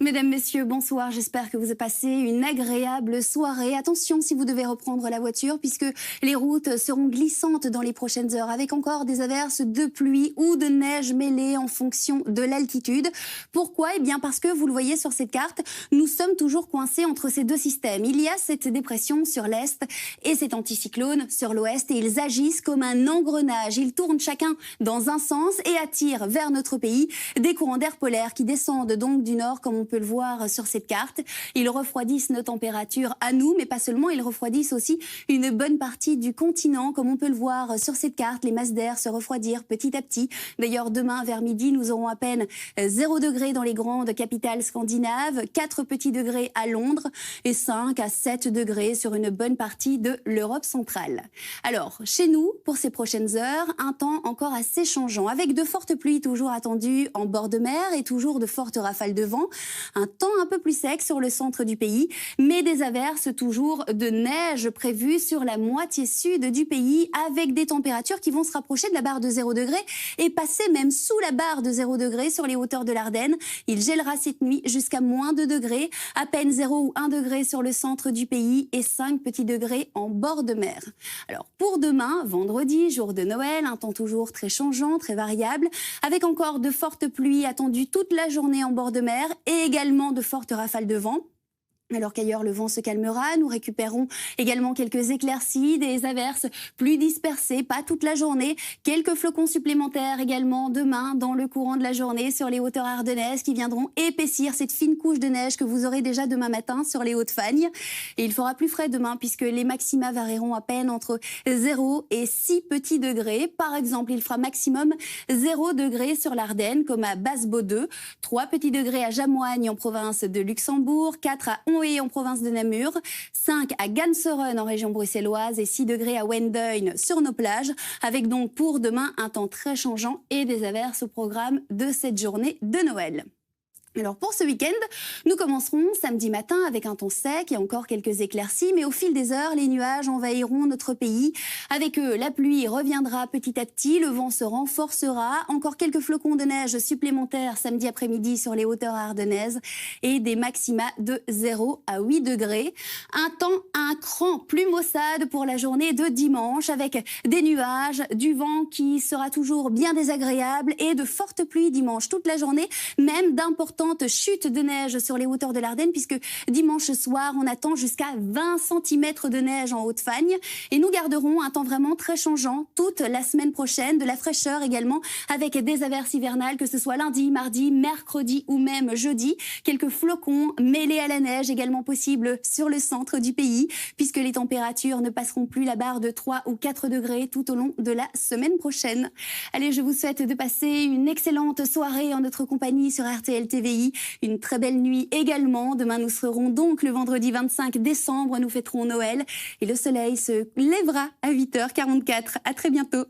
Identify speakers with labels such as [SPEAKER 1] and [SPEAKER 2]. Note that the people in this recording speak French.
[SPEAKER 1] Mesdames, Messieurs, bonsoir. J'espère que vous avez passé une agréable soirée. Attention si vous devez reprendre la voiture puisque les routes seront glissantes dans les prochaines heures avec encore des averses de pluie ou de neige mêlées en fonction de l'altitude. Pourquoi? Eh bien parce que vous le voyez sur cette carte, nous sommes toujours coincés entre ces deux systèmes. Il y a cette dépression sur l'est et cet anticyclone sur l'ouest et ils agissent comme un engrenage. Ils tournent chacun dans un sens et attirent vers notre pays des courants d'air polaires qui descendent donc du nord comme on peut le voir sur cette carte. Ils refroidissent nos températures à nous, mais pas seulement, ils refroidissent aussi une bonne partie du continent. Comme on peut le voir sur cette carte, les masses d'air se refroidirent petit à petit. D'ailleurs, demain, vers midi, nous aurons à peine 0 degré dans les grandes capitales scandinaves, 4 petits degrés à Londres et 5 à 7 degrés sur une bonne partie de l'Europe centrale. Alors, chez nous, pour ces prochaines heures, un temps encore assez changeant, avec de fortes pluies toujours attendues en bord de mer et toujours de fortes rafales de vent. Un temps un peu plus sec sur le centre du pays, mais des averses toujours de neige prévues sur la moitié sud du pays avec des températures qui vont se rapprocher de la barre de 0 degré et passer même sous la barre de 0 degré sur les hauteurs de l'Ardenne. Il gèlera cette nuit jusqu'à moins 2 degrés, à peine 0 ou 1 degré sur le centre du pays et 5 petits degrés en bord de mer. Alors pour demain, vendredi, jour de Noël, un temps toujours très changeant, très variable, avec encore de fortes pluies attendues toute la journée en bord de mer et également de fortes rafales de vent. Alors qu'ailleurs le vent se calmera, nous récupérons également quelques éclaircies, des averses plus dispersées, pas toute la journée. Quelques flocons supplémentaires également demain dans le courant de la journée sur les hauteurs ardennaises qui viendront épaissir cette fine couche de neige que vous aurez déjà demain matin sur les Hautes-Fagnes. Et il fera plus frais demain puisque les maxima varieront à peine entre 0 et 6 petits degrés. Par exemple, il fera maximum 0 degré sur l'Ardenne comme à Basse-Baudeux, 3 petits degrés à Jamoigne en province de Luxembourg, 4 à Onhoé en province de Namur, 5 à Ganseren en région bruxelloise et 6 degrés à Wendeun sur nos plages, avec donc pour demain un temps très changeant et des averses au programme de cette journée de Noël. Alors pour ce week-end, nous commencerons samedi matin avec un temps sec et encore quelques éclaircies, mais au fil des heures, les nuages envahiront notre pays. Avec eux, la pluie reviendra petit à petit, le vent se renforcera, encore quelques flocons de neige supplémentaires samedi après-midi sur les hauteurs ardennaises et des maxima de 0 à 8 degrés. Un temps un cran plus maussade pour la journée de dimanche avec des nuages, du vent qui sera toujours bien désagréable et de fortes pluies dimanche toute la journée, même d'importants chute de neige sur les hauteurs de l'Ardenne puisque dimanche soir on attend jusqu'à 20 cm de neige en Haute-Fagne et nous garderons un temps vraiment très changeant toute la semaine prochaine, de la fraîcheur également avec des averses hivernales que ce soit lundi, mardi, mercredi ou même jeudi, quelques flocons mêlés à la neige également possibles sur le centre du pays puisque les températures ne passeront plus la barre de 3 ou 4 degrés tout au long de la semaine prochaine. Allez, je vous souhaite de passer une excellente soirée en notre compagnie sur RTL TVI. Une très belle nuit également. Demain, nous serons donc le vendredi 25 décembre. Nous fêterons Noël et le soleil se lèvera à 8h44. À très bientôt.